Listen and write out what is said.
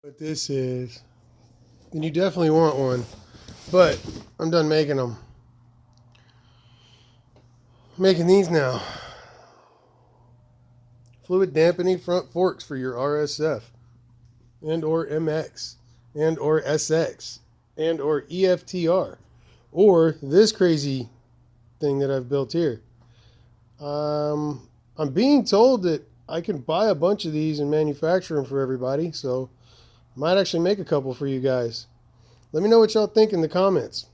What this is, then you definitely want one. But I'm done making them. Making these now. Fluid dampening front forks for your RSF and or MX and or SX and or EFTR or this crazy thing that I've built here. I'm being told that I can buy a bunch of these and manufacture them for everybody, so I might actually make a couple for you guys. Let me know what y'all think in the comments.